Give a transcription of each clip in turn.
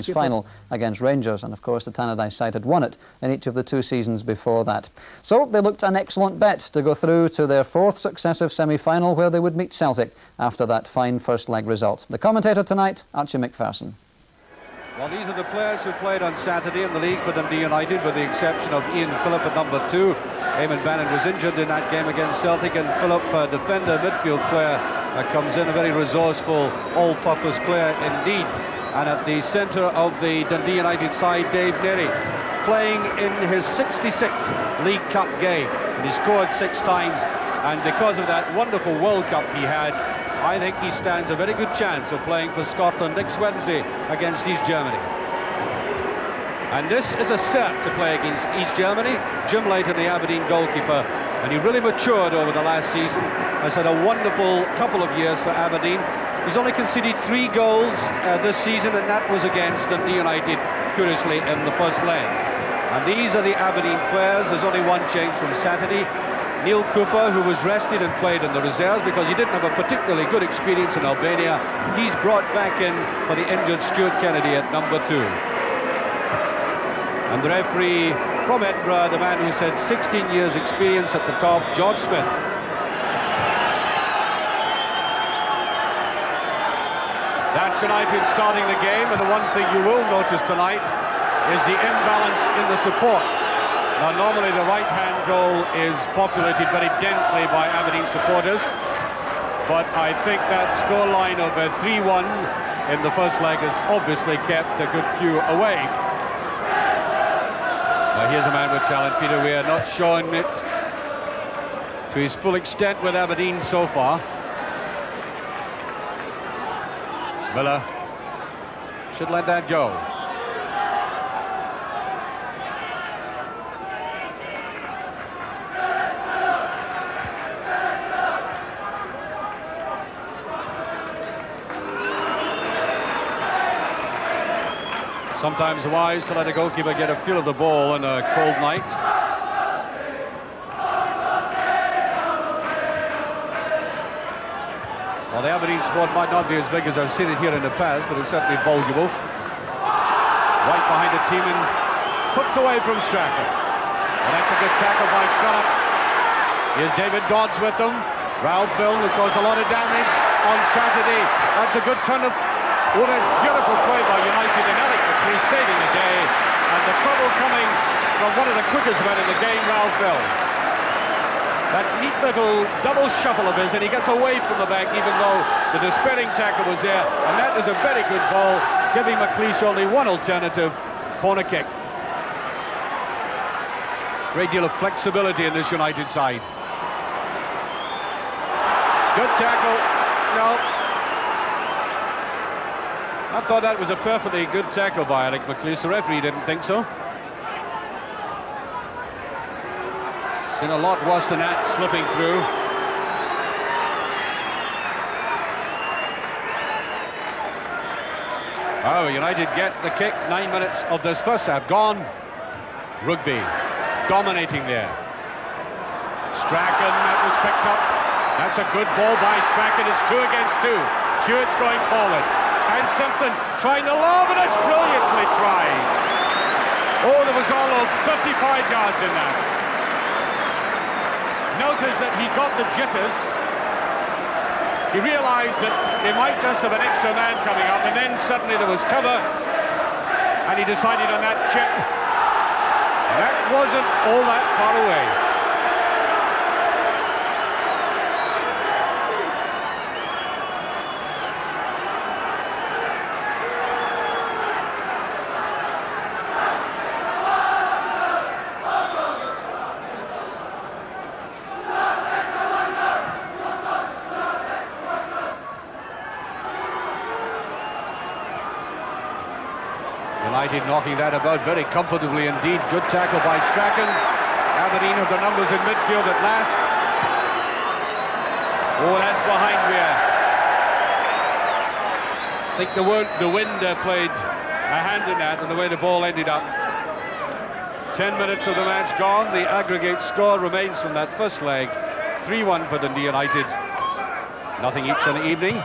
final against Rangers, and of course the Tannadice side had won it in each of the 2 seasons before that. So they looked an excellent bet to go through to their 4th successive semi-final, where they would meet Celtic after that fine first leg result. The commentator tonight, Archie McPherson. Well, these are the players who played on Saturday in the league for Dundee United, with the exception of Ian Phillip at number 2. Eamon Bannon was injured in that game against Celtic, and Phillip, defender, midfield player, comes in, a very resourceful, all-purpose player indeed. And at the centre of the Dundee United side, Dave Neary, playing in his 66th League Cup game. And he scored 6 times, and because of that wonderful World Cup he had, I think he stands a very good chance of playing for Scotland next Wednesday against East Germany. And this is a cert to play against East Germany. Jim Leighton, the Aberdeen goalkeeper, and he really matured over the last season, has had a wonderful couple of years for Aberdeen. He's only conceded 3 goals this season, and that was against Dundee United, curiously, in the first leg. And these are the Aberdeen players. There's only one change from Saturday. Neil Cooper, who was rested and played in the reserves because he didn't have a particularly good experience in Albania, he's brought back in for the injured Stuart Kennedy at number 2. And the referee from Edinburgh, the man who's had 16 years experience at the top, George Smith. That's United starting the game, and the one thing you will notice tonight is the imbalance in the support. Now, normally the right-hand goal is populated very densely by Aberdeen supporters, but I think that scoreline of 3-1 in the first leg has obviously kept a good few away. Now, here's a man with talent, Peter Weir, not showing it to his full extent with Aberdeen so far. Miller should let that go. Sometimes wise to let a goalkeeper get a feel of the ball on a cold night. Well, the Aberdeen squad might not be as big as I've seen it here in the past, but it's certainly voluble. Right behind the team and flipped away from Strachan. Well, that's a good tackle by Scott. Here's David Dodds with them. Ralph Milne, who caused a lot of damage on Saturday. That's a good turn of... Oh, that's beautiful play by United, and Alec McLeish saving the day. And the trouble coming from one of the quickest men in the game, Ralph Milne. That neat little double shuffle of his, and he gets away from the back even though the despairing tackle was there, and that is a very good ball, giving McLeish only one alternative, corner kick. Great deal of flexibility in this United side. Good tackle. No. I thought that was a perfectly good tackle by Alec McLeish. The referee didn't think so. Seen a lot worse than that, slipping through. Oh, United get the kick. 9 minutes of this first half gone. Rugby dominating there. Strachan, that was picked up. That's a good ball by Strachan. It's 2 against 2. Hewitt's going forward. And Simpson trying to lob, and it's brilliantly tried. Oh, there was all of 55 yards in that. Notice that he got the jitters. He realised that they might just have an extra man coming up, and then suddenly there was cover, and he decided on that chip. That wasn't all that far away. United knocking that about very comfortably indeed. Good tackle by Strachan. Aberdeen have the numbers in midfield at last. Oh, that's behind Weir. I think the wind played a hand in that and the way the ball ended up. 10 minutes of the match gone. The aggregate score remains from that first leg 3-1 for Dundee United. Nothing each in the evening.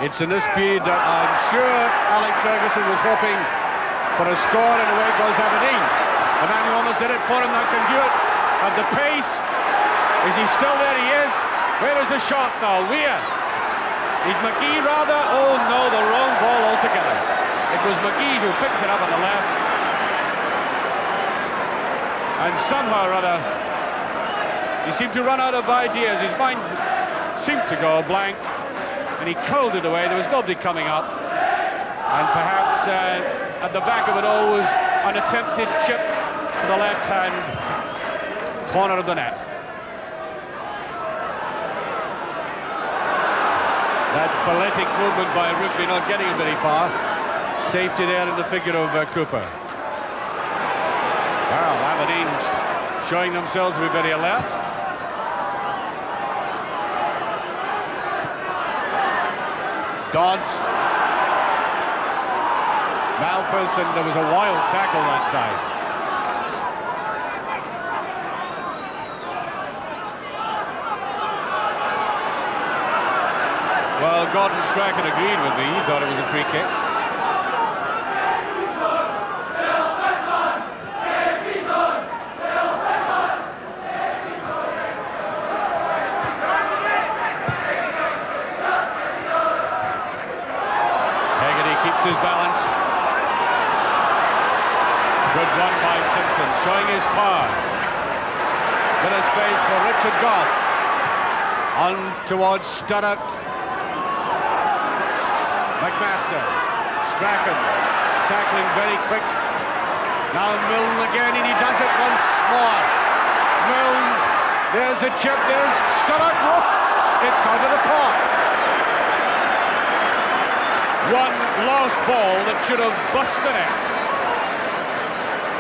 It's in this period that I'm sure Alec Ferguson was hoping for a score, and away goes Aberdeen. The man who almost did it for him, that can do it at the pace. Is he still there? He is. Where is the shot now? Weir. Is McGee rather? Oh no, the wrong ball altogether. It was McGee who picked it up on the left. And somehow or other, he seemed to run out of ideas. His mind seemed to go blank, and he curled it away. There was nobody coming up. And perhaps at the back of it all was an attempted chip to the left-hand corner of the net. That balletic movement by Rugby not getting him very far. Safety there in the figure of Cooper. Well, Aberdeen showing themselves to be very alert. Dodds. Malpas, and there was a wild tackle that time. Well, Gordon Strachan agreed with me. He thought it was a free kick. Hegarty keeps his balance. Good run by Simpson, showing his power. Bit of space for Richard Goff. On towards Sturrock. McMaster, Strachan, tackling very quick. Now Milne again, and he does it once more. Milne, there's a chip, there's Sturrock. Oh, it's out of the park. One lost ball that should have busted it.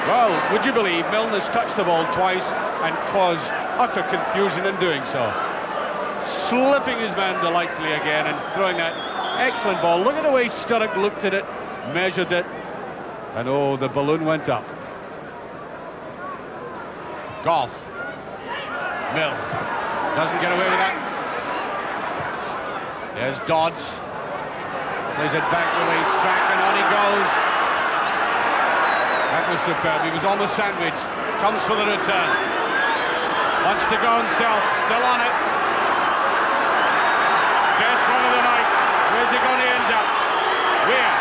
Well, would you believe Milne has touched the ball twice and caused utter confusion in doing so. Slipping his man delightfully again and throwing that excellent ball. Look at the way Sturrock looked at it, measured it, and oh, the balloon went up. Goff. Milne. Doesn't get away with that. There's Dodds. Plays it back the way Strachan, on he goes. That was superb. He was almost sandwiched. Comes for the return. Wants to go himself. Still on it. Best run of the night. Where's he going to end up? Where?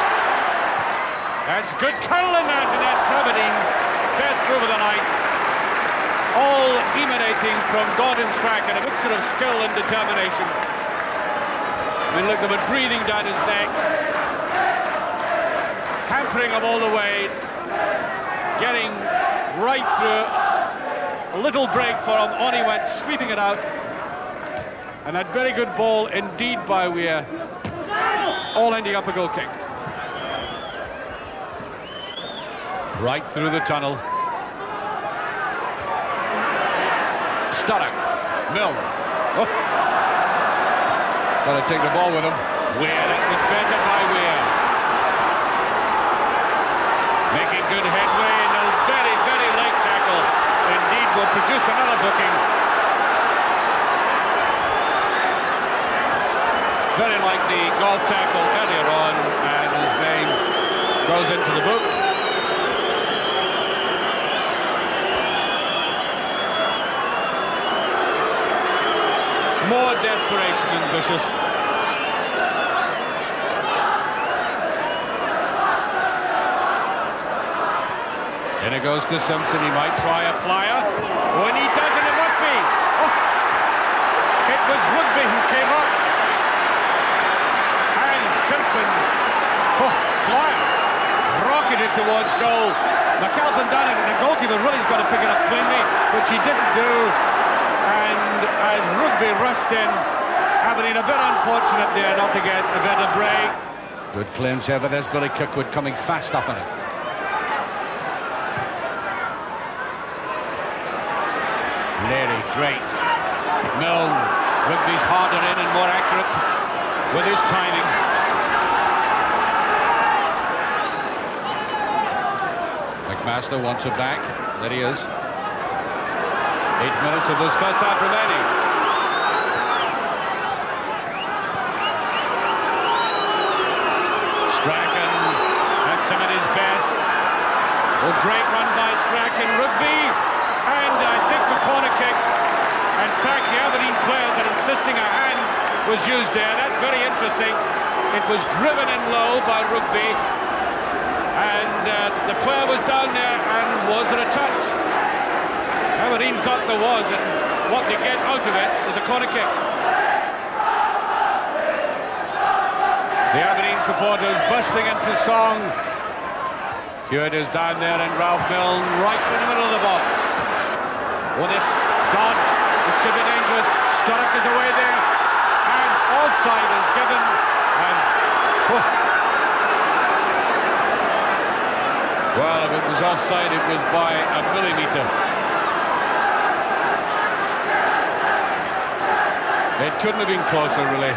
That's good curling that, and that's Aberdeen's best move of the night. All emanating from Gordon Strachan, a mixture of skill and determination. I mean, look, they were breathing down his neck, hampering him all the way, getting right through. A little break for him, on he went, sweeping it out. And that very good ball indeed by Weir, all ending up a goal kick. Right through the tunnel. Sturrock. Milne. Oh. Got to take the ball with him. Weir, that was better by Weir. Making good headway, and a very, very late tackle. Indeed will produce another booking. Very like the golf tackle earlier on, and his name goes into the book. More desperation than vicious. In it goes to Simpson. He might try a flyer. When he does it, it would be. Oh, it was Rugby who came up. And Simpson, flyer, rocketed towards goal. McAlpin done it, and the goalkeeper really has got to pick it up cleanly, which he didn't do. And as Rugby rushed in, Aberdeen a bit unfortunate there not to get a better break. Good clearance here, but there's Billy Kirkwood coming fast up on it. Leary, great. Milne, Rugby's harder in and more accurate with his timing. McMaster wants it back. There he is. 8 minutes of this first half remaining. Oh, great run by Strachan. Rugby, and I think the corner kick. In fact, the Aberdeen players are insisting a hand was used there. That's very interesting. It was driven in low by Rugby, and the player was down there, and was it a touch? Aberdeen thought there was, and what they get out of it is a corner kick. The Aberdeen supporters bursting into song. Hewitt is down there, and Ralph Milne right in the middle of the box. Oh, this dodge, this could be dangerous. Sturrock is away there, and offside is given, and well, if it was offside, it was by a millimetre. It couldn't have been closer, really.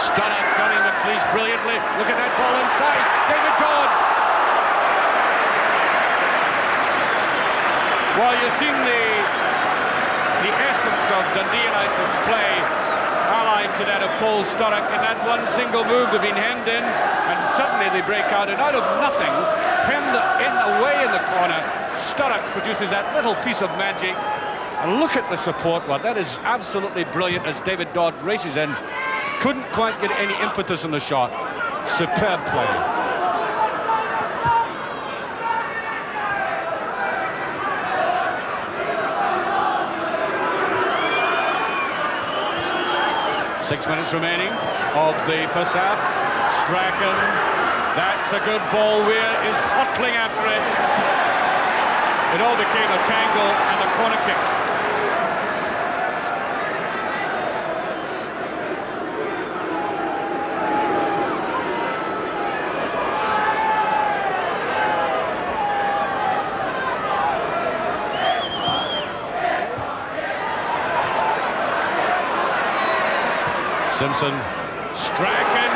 Sturrock turning McLeish brilliantly. Look at that ball inside. David Dodds. Well, you've seen the essence of Dundee United's play, allied to that of Paul Sturrock. In that one single move, they've been hemmed in, and suddenly they break out, and out of nothing, hemmed in away in the corner, Sturrock produces that little piece of magic. And look at the support. Well, that is absolutely brilliant as David Dodd races in. Couldn't quite get any impetus on the shot. Superb play. Six minutes remaining of the first half. Strachan, that's a good ball. Weir is hurtling after it. It all became a tangle and a corner kick. Simpson, Strachan,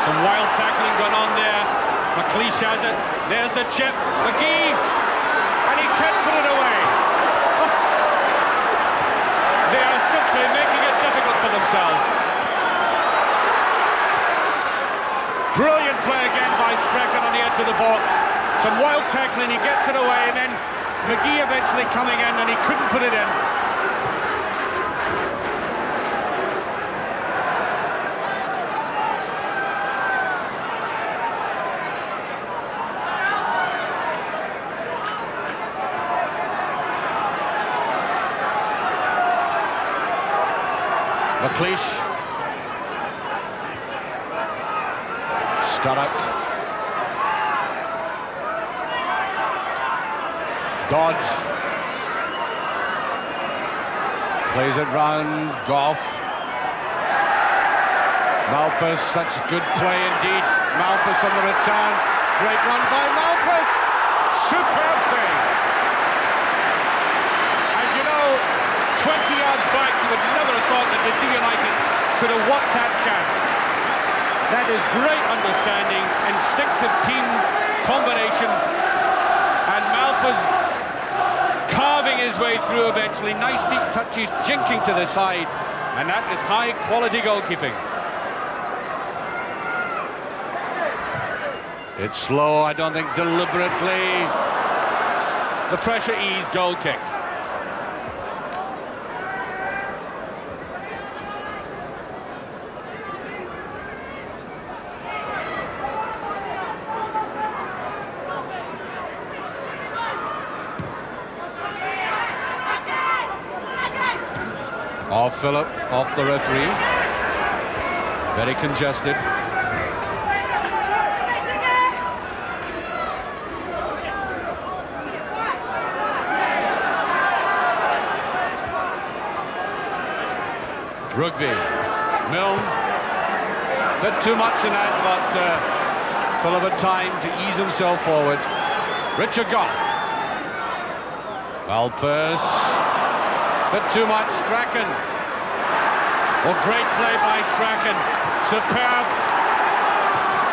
some wild tackling going on there. McLeish has it, there's the chip, McGee, and he can't put it away. They are simply making it difficult for themselves. Brilliant play again by Strachan on the edge of the box. Some wild tackling, he gets it away, and then McGee eventually coming in, and he couldn't put it in. McLeish, Sturrock, Dodds, plays it round, Goff, Malpas, that's good play indeed. Malpas on the return, great run by Malpas, superb save. And you know, 20 yards back, you would never have thought that Dundee United could have won that chance. That is great understanding, instinctive team combination, and Malpas carving his way through eventually. Nice deep touches, jinking to the side, and that is high quality goalkeeping. It's slow, I don't think deliberately. The pressure ease, goal kick. Off Phillip, off the referee. Very congested. Rugby. Milne. Bit too much in that, but Phillip had time to ease himself forward. Richard Goff. Malpas. Bit too much. Strachan. Oh, great play by Strachan. Superb.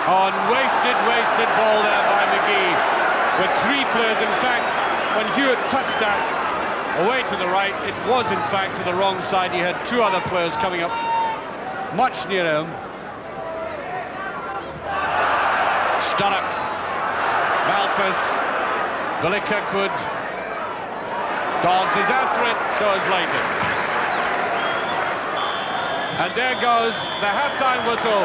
On wasted ball there by McGee. with 3 players. In fact, when Hewitt touched that away to the right, it was in fact to the wrong side. He had 2 other players coming up much nearer him. Sturrock, Malpas, Billy Kirkwood. Dodds is after it, so is Leighton. And there goes the half-time whistle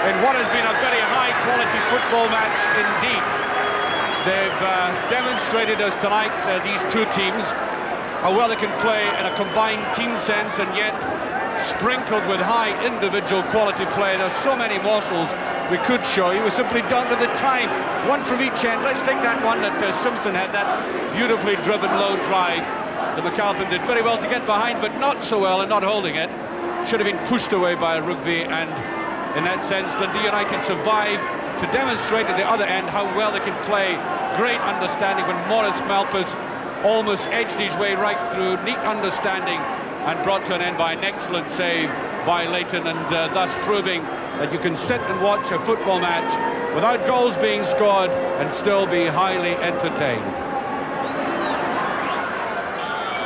in what has been a very high-quality football match indeed. They've demonstrated us tonight, these 2 teams, how well they can play in a combined team sense, and yet sprinkled with high individual quality play. There's so many morsels we could show you. We're simply down to the time. 1 from each end. Let's take that one that Simpson had, that beautifully driven low drive that McAlpin did very well to get behind, but not so well in not holding it. Should have been pushed away by Rugby, and in that sense Dundee United survived to demonstrate at the other end how well they can play. Great understanding when Maurice Malpas almost edged his way right through. Neat understanding, and brought to an end by an excellent save by Leighton, and thus proving that you can sit and watch a football match without goals being scored and still be highly entertained.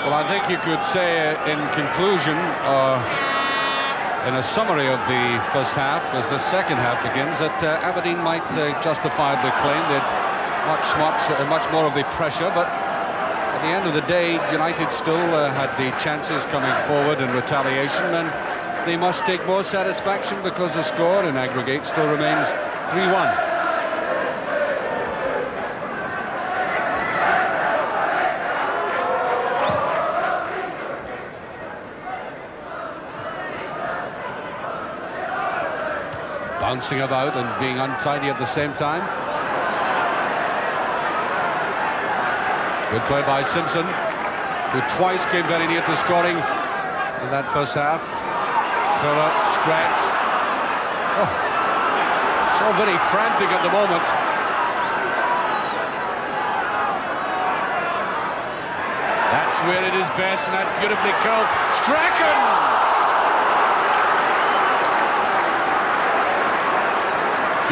Well, I think you could say in conclusion, in a summary of the first half, as the second half begins, that Aberdeen might justifiably claim that much more of the pressure, but at the end of the day, United still had the chances coming forward in retaliation, and they must take more satisfaction because the score in aggregate still remains 3-1. Bouncing about and being untidy at the same time. Good play by Simpson, who twice came very near to scoring in that first half. Fuller, stretch. Oh, so very frantic at the moment. That's where it is best, and that beautifully curled. Strachan!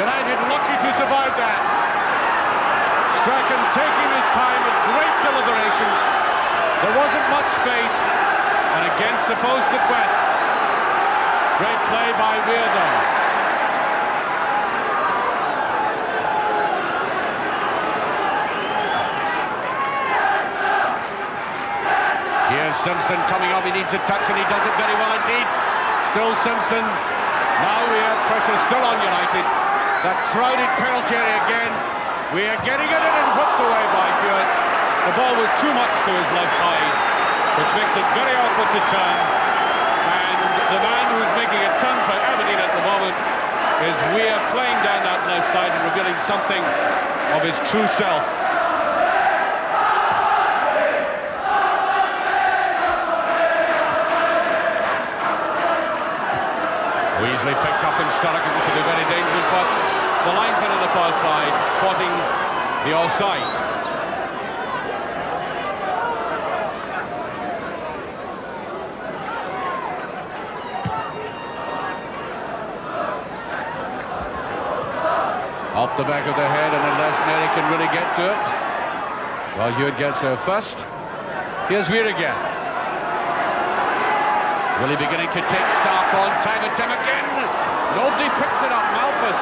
United lucky to survive that. Strachan taking his time with great deliberation. There wasn't much space, and against the post it went. Great play by Weir though. Here's Simpson coming up. He needs a touch, and he does it very well indeed. Still Simpson. Now Weir, pressure still on United. That crowded penalty area again. We are getting it in and whipped away by Hewitt. The ball was too much to his left side, which makes it very awkward to turn. And the man who's making a turn for Aberdeen at the moment is Weir, playing down that left side and revealing something of his true self. Weasley picked up in Sturrock, and this will be very dangerous, but the linesman on the far side spotting the offside. Off the back of the head, and unless Mary can really get to it, well, Hewitt gets there first. Here's Weir again. Really beginning to take stock on time and time again. Nobody picks it up. Malpas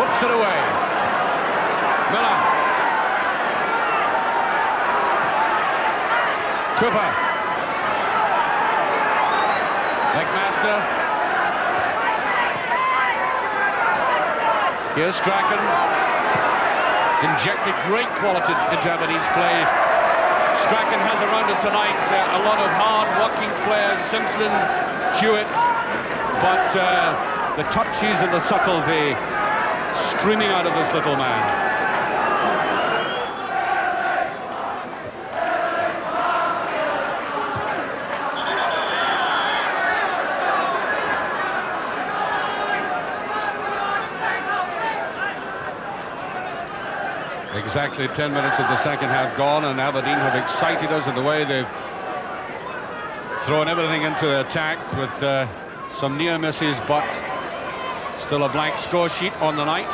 whips it away. Miller. Cooper. McMaster. Here's Strachan. It's injected great quality into Aberdeen's play. Strachan has around him tonight a lot of hard-working players, Simpson, Hewitt, but the touches and the subtlety streaming out of this little man. Exactly 10 minutes of the second half gone, and Aberdeen have excited us in the way they've thrown everything into the attack with some near misses, but still a blank score sheet on the night.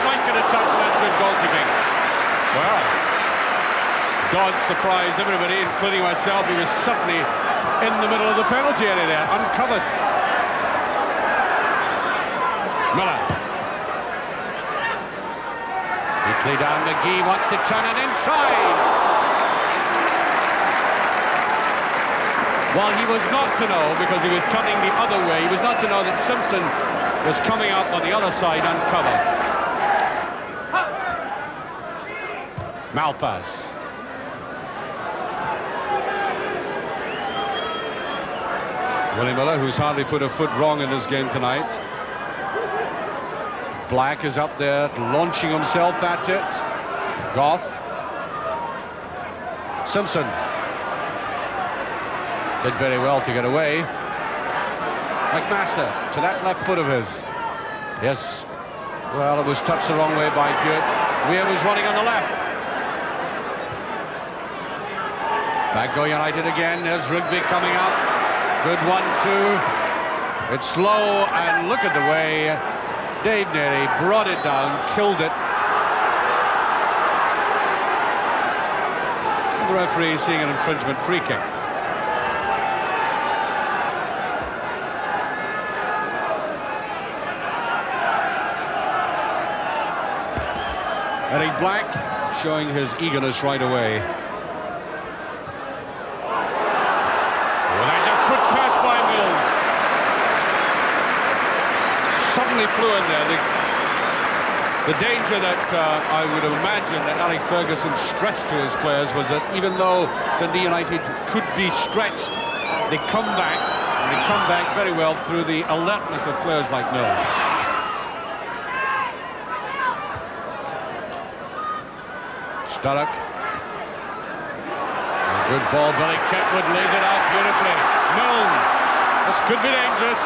might get a touch, and that's good goalkeeping. Well, God surprised everybody, including myself. He was certainly in the middle of the penalty area there, uncovered. Miller. Weekly down, McGee wants to turn it inside. Well, he was not to know, because he was turning the other way, he was not to know that Simpson was coming up on the other side uncovered. Malpass. Willie Miller, who's hardly put a foot wrong in this game tonight. Black is up there launching himself at it. Goff. Simpson did very well to get away. McMaster to that left foot of his. Yes. Well, it was touched the wrong way by Hewitt. Weir was running on the left. Back go United again. There's Rigby coming up. Good 1-2. It's slow, and look at the way Dave nearly brought it down, killed it. The referee seeing an infringement free kick. Eddie Black showing his eagerness right away. Suddenly flew in there. The danger that I would imagine that Alec Ferguson stressed to his players was that even though Dundee United could be stretched, they come back, and they come back very well through the alertness of players like Mills. Sturrock. A good ball. Billy Ketwood lays it out beautifully. Milne. This could be dangerous.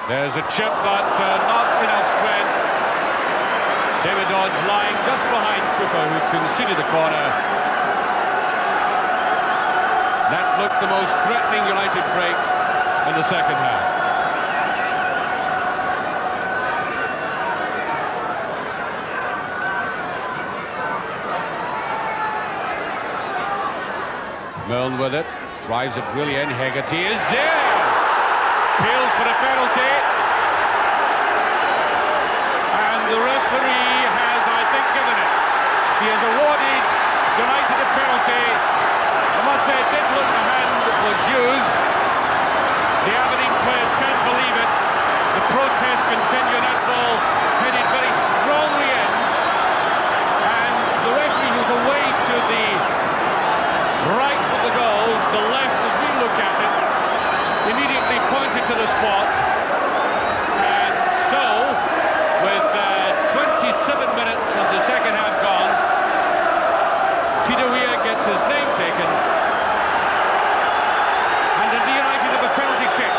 There's a chip, but not enough strength. David Dodds lying just behind Cooper, who conceded the corner. That looked the most threatening United break in the second half. Milne with it, drives it really in. Hegarty is there. Appeals for a penalty, and the referee has, I think, given it. He has awarded United a penalty. I must say, it did look the hand that was used. The Aberdeen players can't believe it. The protests continue. That ball headed very strongly in, and the referee, who's away to the right of the goal, the left as we look at it, immediately pointed to the spot. And so, with 27 minutes of the second half gone, Peter Weir gets his name taken, and Dundee United have a penalty kick.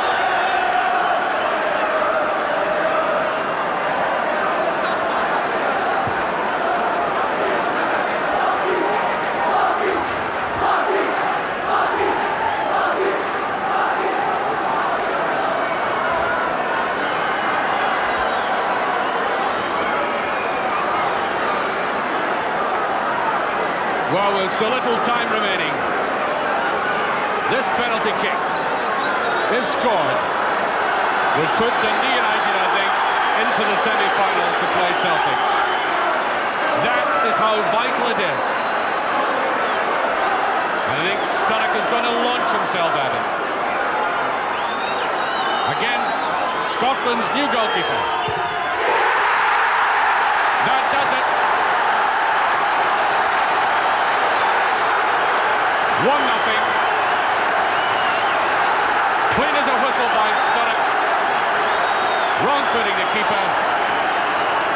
Well, with so little time remaining, this penalty kick, if scored, would put Dundee United, I think, into the semi-final to play Celtic. That is how vital it is. And I think Sturrock is going to launch himself at it. Against Scotland's new goalkeeper. That does it. 1-0. Clean as a whistle by Sturrock. Wrong footing the keeper.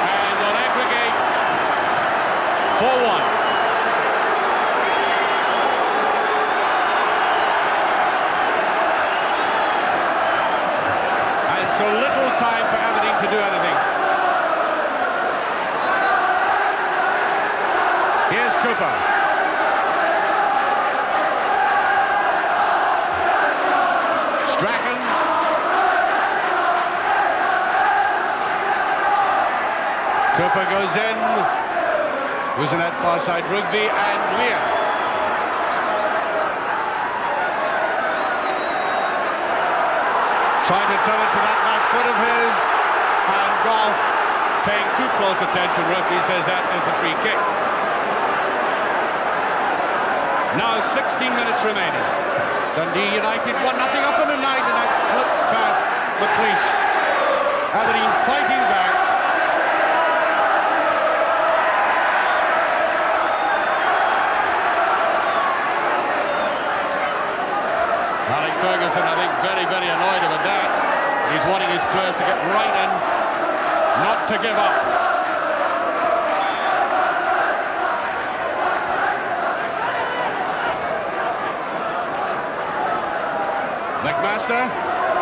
And on aggregate, 4-1. And so little time for Aberdeen to do anything. Here's Cooper. Cooper goes in. Who's in that far side? Rugby and Lear. Trying to turn it to that left foot of his, and Golf paying too close attention. Referee says that is a free kick. Now 16 minutes remaining. Dundee United 1-0 up in the night, and that slips past McLeish. Aberdeen fighting back. Alec Ferguson, I think, very, very annoyed about that. He's wanting his players to get right in, not to give up. McMaster,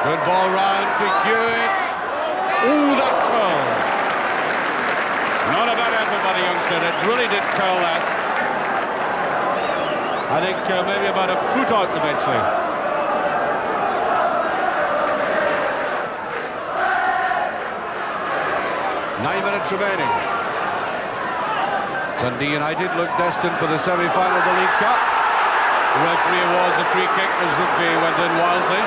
good ball round to Hewitt. Ooh, that curled. Not a bad effort by the youngster. It really did curl that. I think maybe about a foot out eventually. 9 minutes remaining. Dundee United look destined for the semi-final of the League Cup. The referee awards a free kick as Rugby went in wildly.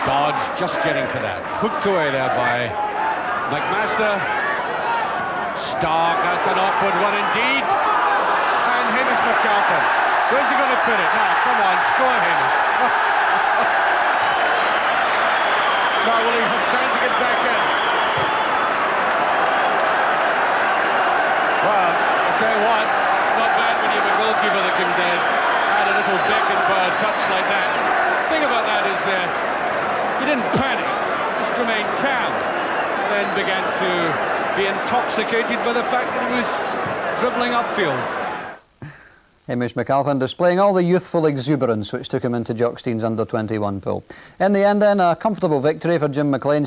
Dodge just getting to that. Hooked away there by McMaster. Stark, that's an awkward one indeed. And Hamish McAlpin. Where's he going to put it? Now, come on, score Hamish. Now, will he have time to get back in? Well, I'll tell you what, it's not bad when you have a goalkeeper that can add a little beckon for a touch like that. The thing about that is he didn't panic, just remained calm, and then began to be intoxicated by the fact that he was dribbling upfield. Hamish McAlpin displaying all the youthful exuberance which took him into Jock Stein's under-21 pool. In the end then, a comfortable victory for Jim McLean's